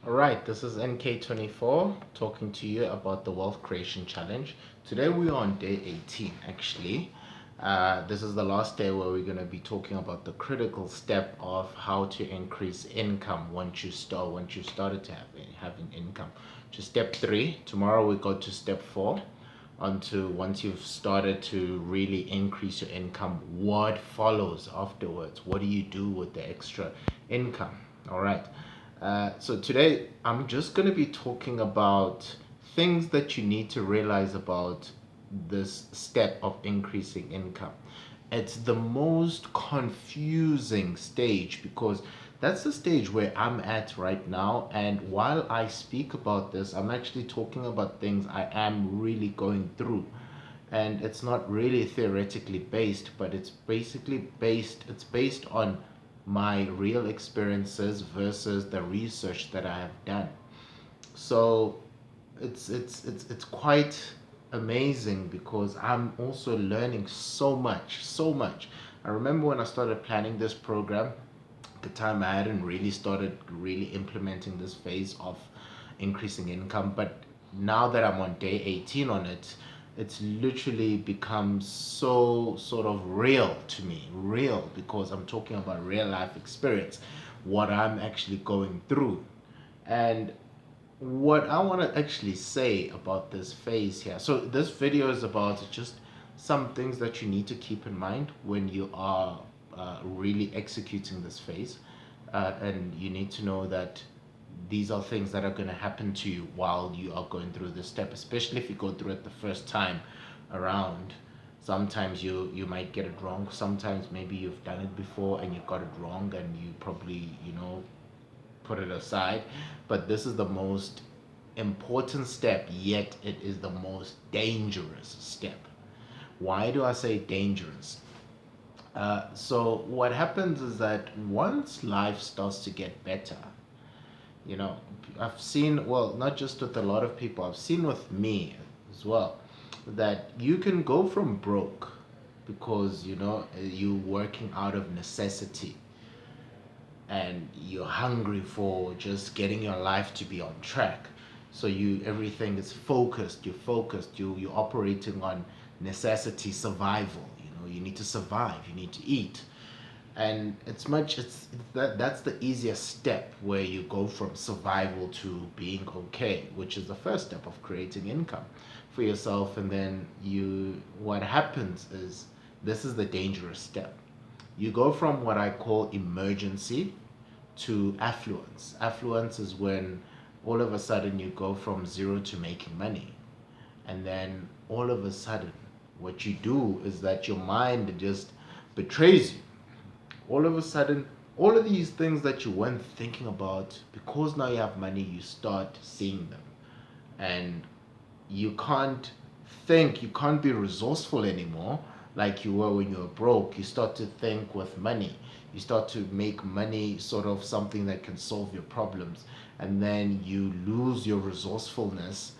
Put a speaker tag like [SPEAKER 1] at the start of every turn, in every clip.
[SPEAKER 1] All right, this is NK24 talking to you about the Wealth Creation Challenge. Today we are on day 18 actually. This is the last day where we're going to be talking about the critical step of how to increase income once you started to having income. To step 3. Tomorrow we go to step 4. Onto once you've started to really increase your income, what follows afterwards? What do you do with the extra income? All right. So today I'm just going to be talking about things that you need to realize about this step of increasing income. It's the most confusing stage because that's the stage where I'm at right now. And while I speak about this, I'm actually talking about things I am really going through. And it's not really theoretically based, but it's based on my real experiences versus the research that I have done. So it's quite amazing because I'm also learning so much. I remember when I started planning this program, at the time I hadn't really started really implementing this phase of increasing income, but now that I'm on day 18 on it, it's literally become so sort of real to me, real, because I'm talking about real life experience, what I'm actually going through. And what I want to actually say about this phase here. So this video is about just some things that you need to keep in mind when you are really executing this phase, and you need to know that these are things that are going to happen to you while you are going through this step, especially if you go through it the first time around. Sometimes you might get it wrong. Sometimes maybe you've done it before and you got it wrong, and you probably put it aside. But this is the most important step, yet it is the most dangerous step. Why do I say dangerous? So, what happens is that once life starts to get better, you know, I've seen, well, not just with a lot of people, I've seen with me as well, that you can go from broke because, you working out of necessity and you're hungry for just getting your life to be on track. So everything is focused. You're operating on necessity, survival. You need to survive. You need to eat, and that's the easiest step where you go from survival to being okay, which is the first step of creating income for yourself. And then what happens is, this is the dangerous step. You go from what I call emergency to affluence. Affluence is when all of a sudden you go from zero to making money. And then all of a sudden, what you do is that your mind just betrays you. All of a sudden, all of these things that you weren't thinking about, because now you have money, you start seeing them. And you can't you can't be resourceful anymore like you were when you were broke. You start to think with money. You start to make money sort of something that can solve your problems. And then you lose your resourcefulness,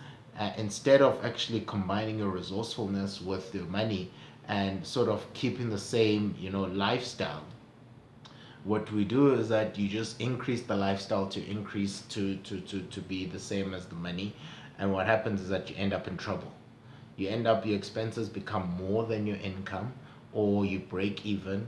[SPEAKER 1] instead of actually combining your resourcefulness with your money and sort of keeping the same, lifestyle. What we do is that you just increase the lifestyle to increase to be the same as the money. And what happens is that you end up in trouble. Your expenses become more than your income, or you break even,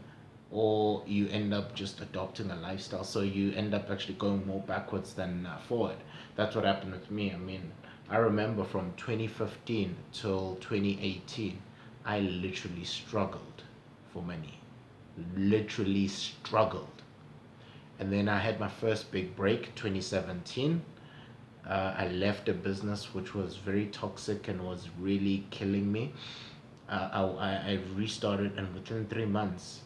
[SPEAKER 1] or you end up just adopting a lifestyle, so you end up actually going more backwards than forward. That's what happened with me. I mean, I remember from 2015 till 2018, I literally struggled for money, literally struggled. And then I had my first big break 2017. I left a business which was very toxic and was really killing me. I restarted, and within 3 months,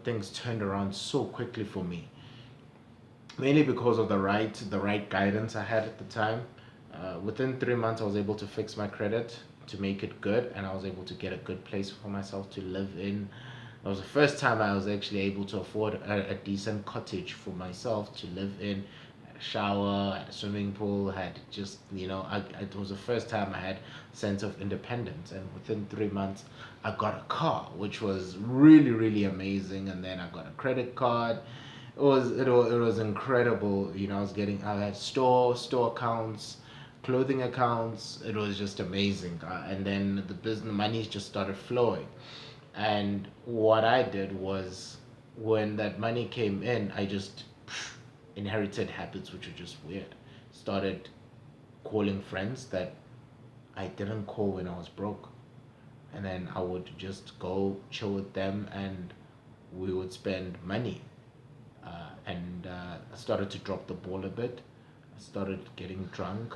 [SPEAKER 1] things turned around so quickly for me. Mainly because of the right guidance I had at the time. Within 3 months, I was able to fix my credit to make it good, and I was able to get a good place for myself to live in. It was the first time I was actually able to afford a decent cottage for myself to live in. Had a shower, had a swimming pool, had just, it was the first time I had a sense of independence. And within 3 months, I got a car, which was really, really amazing. And then I got a credit card, It was incredible. I was getting, I had store accounts, clothing accounts. It was just amazing. And then the business money just started flowing. And what I did was, when that money came in, I just inherited habits which were just weird. Started calling friends that I didn't call when I was broke. And then I would just go chill with them, and we would spend money. And I started to drop the ball a bit. I started getting drunk.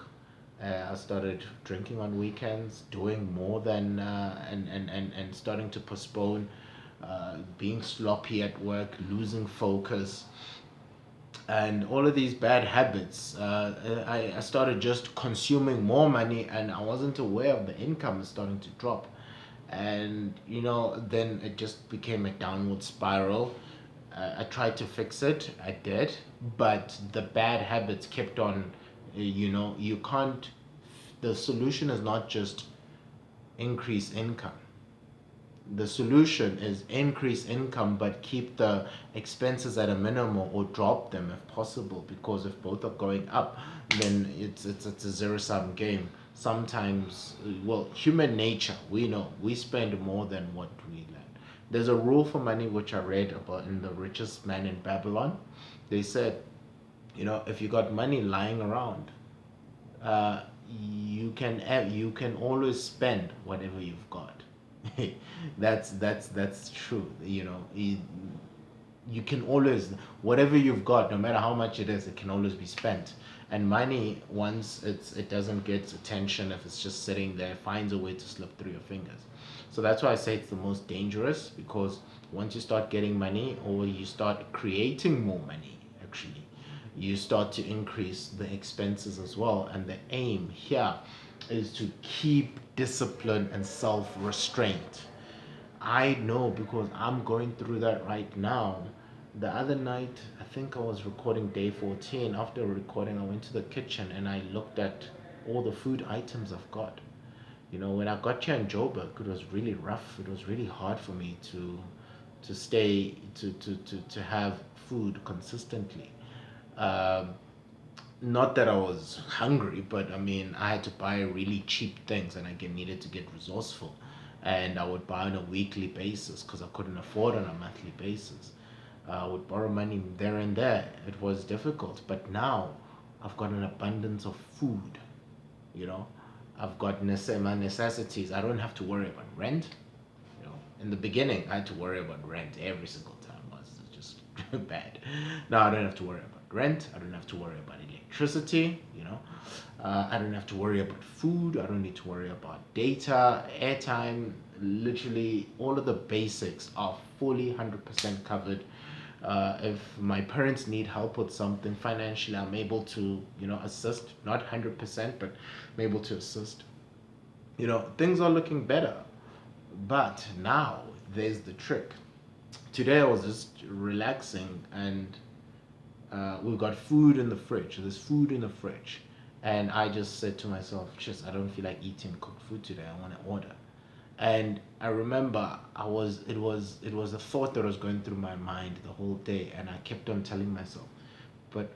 [SPEAKER 1] I started drinking on weekends, doing more than, and starting to postpone, being sloppy at work, losing focus, and all of these bad habits. I started just consuming more money, and I wasn't aware of the income is starting to drop. And then it just became a downward spiral. I tried to fix it, I did, but the bad habits kept on. You can't, the solution is not just increase income. The solution is increase income, but keep the expenses at a minimum, or drop them if possible, because if both are going up, then it's a zero sum game. Sometimes, well, human nature, we know we spend more than what we learn. There's a rule for money which I read about in The Richest Man in Babylon. They said, if you got money lying around, you can always spend whatever you've got. That's true. You can always, whatever you've got, no matter how much it is, it can always be spent. And money, once it doesn't get attention, if it's just sitting there, finds a way to slip through your fingers. So that's why I say it's the most dangerous, because once you start getting money, or you start creating more money, actually, you start to increase the expenses as well. And the aim here is to keep discipline and self-restraint. I know, because I'm going through that right now. The other night, I think I was recording day 14. After recording, I went to the kitchen and I looked at all the food items I've got. When I got here in Joburg, it was really rough. It was really hard for me to stay to have food consistently. Um, Not that I was hungry, but I mean, I had to buy really cheap things, and needed to get resourceful. And I would buy on a weekly basis because I couldn't afford on a monthly basis. I would borrow money there and there. It was difficult, but now I've got an abundance of food. You know, I've got my necessities. I don't have to worry about rent. In the beginning, I had to worry about rent every single time. It was just bad. Now I don't have to worry about rent. I don't have to worry about electricity. I don't have to worry about food. I don't need to worry about data, airtime. Literally, all of the basics are fully 100% covered. If my parents need help with something financially, I'm able to, assist. Not 100%, but I'm able to assist. Things are looking better. But now there's the trick. Today I was just relaxing, and we've got food in the fridge. There's food in the fridge. And I just said to myself, just, I don't feel like eating cooked food today. I want to order. And I remember, it was a thought that was going through my mind the whole day, and I kept on telling myself, but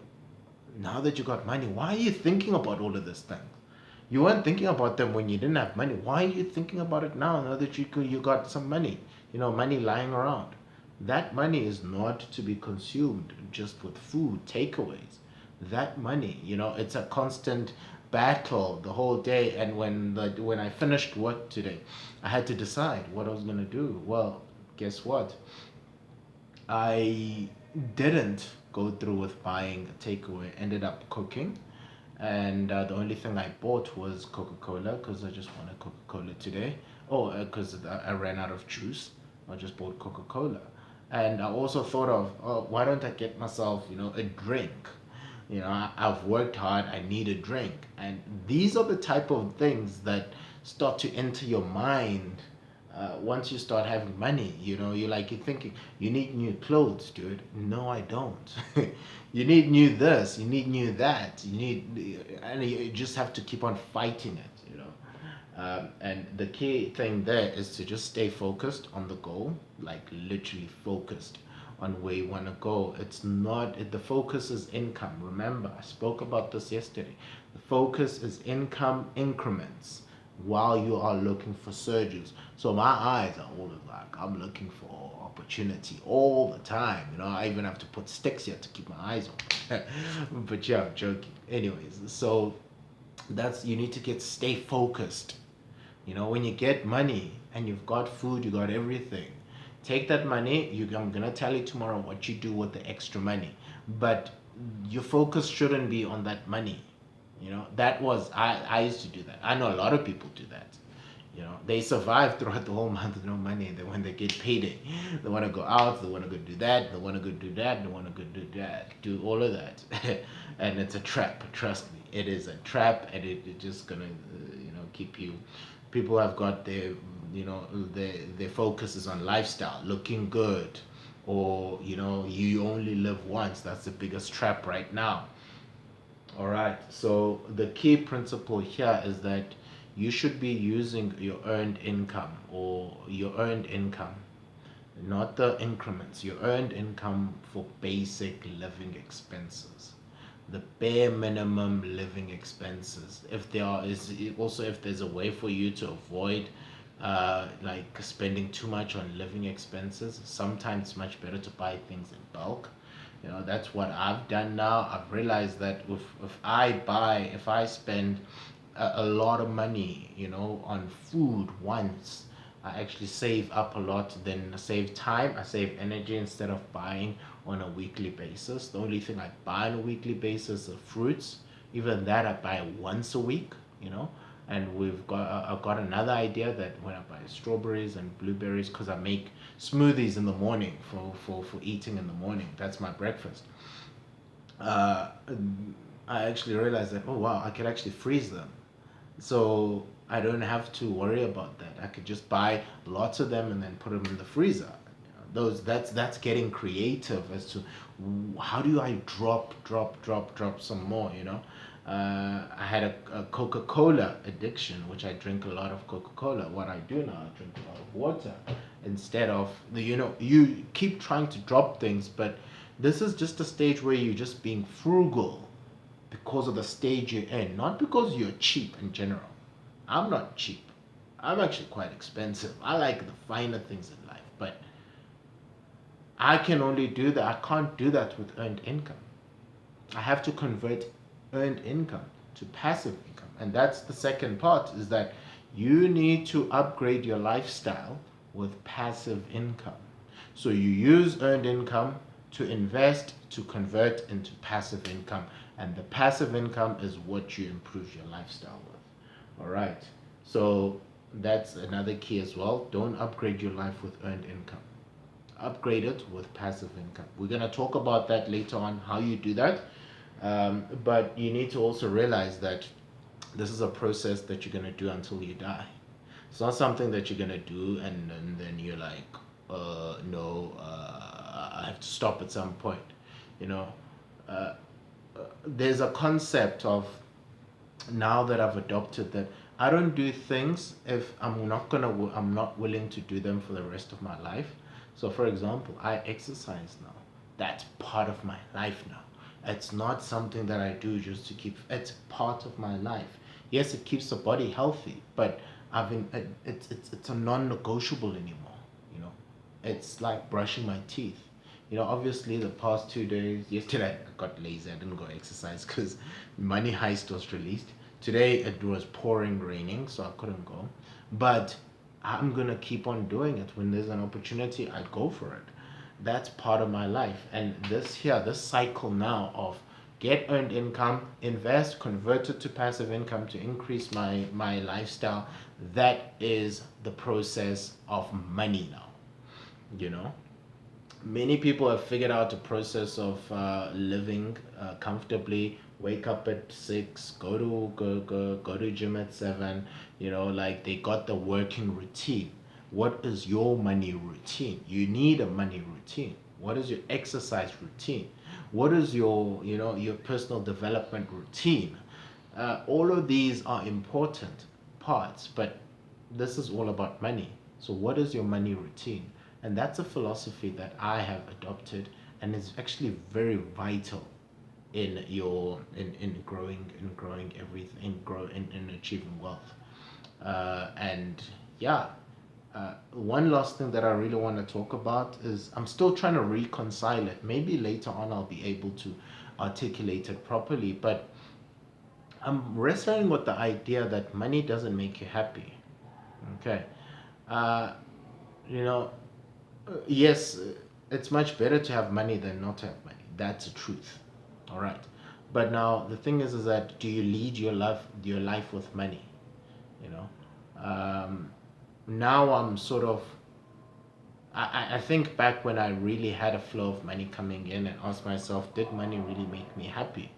[SPEAKER 1] now that you got money, why are you thinking about all of this thing? You weren't thinking about them when you didn't have money. Why are you thinking about it now that you got some money, money lying around? That money is not to be consumed just with food, takeaways. That money, it's a constant battle the whole day. And when I finished work today, I had to decide what I was gonna do. Well, guess what? I didn't go through with buying a takeaway. Ended up cooking, and the only thing I bought was Coca Cola because I just wanted Coca Cola today. Oh, because I ran out of juice, I just bought Coca Cola. And I also thought of, oh, why don't I get myself, a drink? I've worked hard. I need a drink, and these are the type of things that start to enter your mind. Once you start having money, you're thinking, you need new clothes, dude. No, I don't. You need new this, you need new that, and you just have to keep on fighting it. And the key thing there is to just stay focused on the goal, like literally focused on where you want to go. It's not, the focus is income. Remember, I spoke about this yesterday. The focus is income increments while you are looking for surges. So my eyes are always like, I'm looking for opportunity all the time. I even have to put sticks here to keep my eyes open. But yeah, I'm joking. Anyways, so you need to stay focused. When you get money and you've got food, you got everything, take that money. I'm gonna tell you tomorrow what you do with the extra money, but your focus shouldn't be on that money. That was I used to do that. I know a lot of people do that. They survive throughout the whole month with no money, and then when they get payday, they want to go out, they want to go do that, they want to go do that, they want to go do that, do all of that. And it's a trap. Trust me, it is a trap, and it's just gonna keep you. People have got their focus is on lifestyle, looking good, or you only live once. That's the biggest trap right now. All right. So the key principle here is that you should be using your earned income, not the increments, your earned income for basic living expenses, the bare minimum living expenses. If there's a way for you to avoid like spending too much on living expenses, sometimes it's much better to buy things in bulk. That's what I've done now. I've realized that if I spend a lot of money, on food once, I actually save up a lot. Then I save time, I save energy instead of buying on a weekly basis. The only thing I buy on a weekly basis are fruits. Even that I buy once a week. And I've got another idea that when I buy strawberries and blueberries, because I make smoothies in the morning for eating in the morning. That's my breakfast. Uh, I actually realized that, oh wow, I could actually freeze them, so I don't have to worry about that. I could just buy lots of them and then put them in the freezer. That's getting creative as to how do I drop some more. I had a Coca-Cola addiction, which I drink a lot of Coca-Cola. What I do now, I drink a lot of water instead of you keep trying to drop things, but this is just a stage where you're just being frugal because of the stage you're in, not because you're cheap in general. I'm not cheap. I'm actually quite expensive. I like the finer things in life, but I can only do that. I can't do that with earned income. I have to convert earned income to passive income. And that's the second part, is that you need to upgrade your lifestyle with passive income. So you use earned income to invest to convert into passive income. And the passive income is what you improve your lifestyle with. All right. So that's another key as well. Don't upgrade your life with earned income. Upgrade it with passive income. We're going to talk about that later on, how you do that. But you need to also realize that this is a process that you're going to do until you die. It's not something that you're going to do and then you're like, no, I have to stop at some point. You know, uh, there's a concept of, now that I've adopted that, I don't do things if I'm not willing to do them for the rest of my life. So for example, I exercise now. That's part of my life now. It's not something that I do just to keep, it's part of my life. Yes, it keeps the body healthy, but it's a non-negotiable anymore, you know. It's like brushing my teeth. Obviously the past 2 days, yesterday I got lazy, I didn't go exercise because Money Heist was released. Today it was pouring raining, so I couldn't go. But I'm gonna keep on doing it. When there's an opportunity, I go for it. That's part of my life. And this cycle now of get earned income, invest, convert it to passive income to increase my lifestyle, that is the process of money now. You know? Many people have figured out a process of living comfortably. Wake up at 6, go to gym at 7. Like they got the working routine. What is your money routine? You need a money routine. What is your exercise routine? What is your personal development routine? All of these are important parts, but this is all about money. So what is your money routine? And that's a philosophy that I have adopted and is actually very vital in growing everything, in achieving wealth. And yeah, one last thing that I really want to talk about is I'm still trying to reconcile it. Maybe later on I'll be able to articulate it properly, but I'm wrestling with the idea that money doesn't make you happy. Okay. Uh, you know, yes, it's much better to have money than not to have money. That's the truth. All right. But now the thing is that do you lead your life with money? You know, um, now I'm sort of I think back when I really had a flow of money coming in and asked myself, did money really make me happy?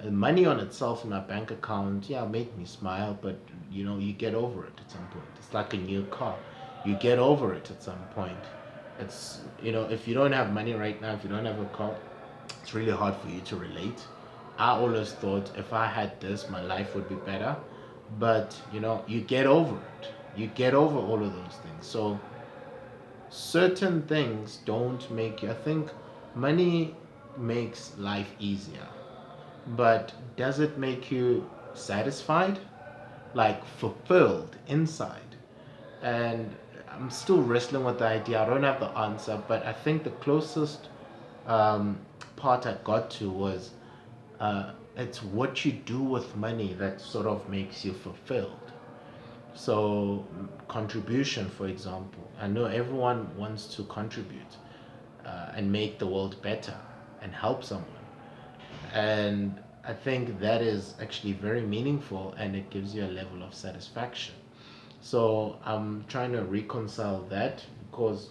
[SPEAKER 1] Money on itself in my bank account, yeah, made me smile, but you get over it at some point. It's like a new car. You get over it at some point. If you don't have money right now, if you don't have a car, it's really hard for you to relate. I always thought if I had this, my life would be better. But you get over it. You get over all of those things. So certain things don't make you. I think money makes life easier, but does it make you satisfied, like fulfilled inside? And I'm still wrestling with the idea. I don't have the answer, but I think the closest um, part I got to was it's what you do with money that sort of makes you fulfilled. So, contribution, for example, I know everyone wants to contribute and make the world better and help someone. And I think that is actually very meaningful and it gives you a level of satisfaction. So, I'm trying to reconcile that because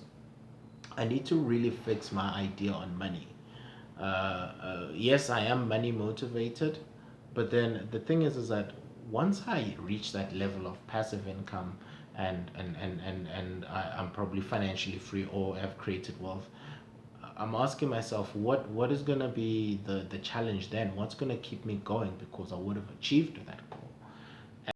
[SPEAKER 1] I need to really fix my idea on money. Yes, I am money motivated, but then the thing is that once I reach that level of passive income and I'm probably financially free or have created wealth, I'm asking myself what is gonna be the challenge then? What's gonna keep me going because I would have achieved that goal.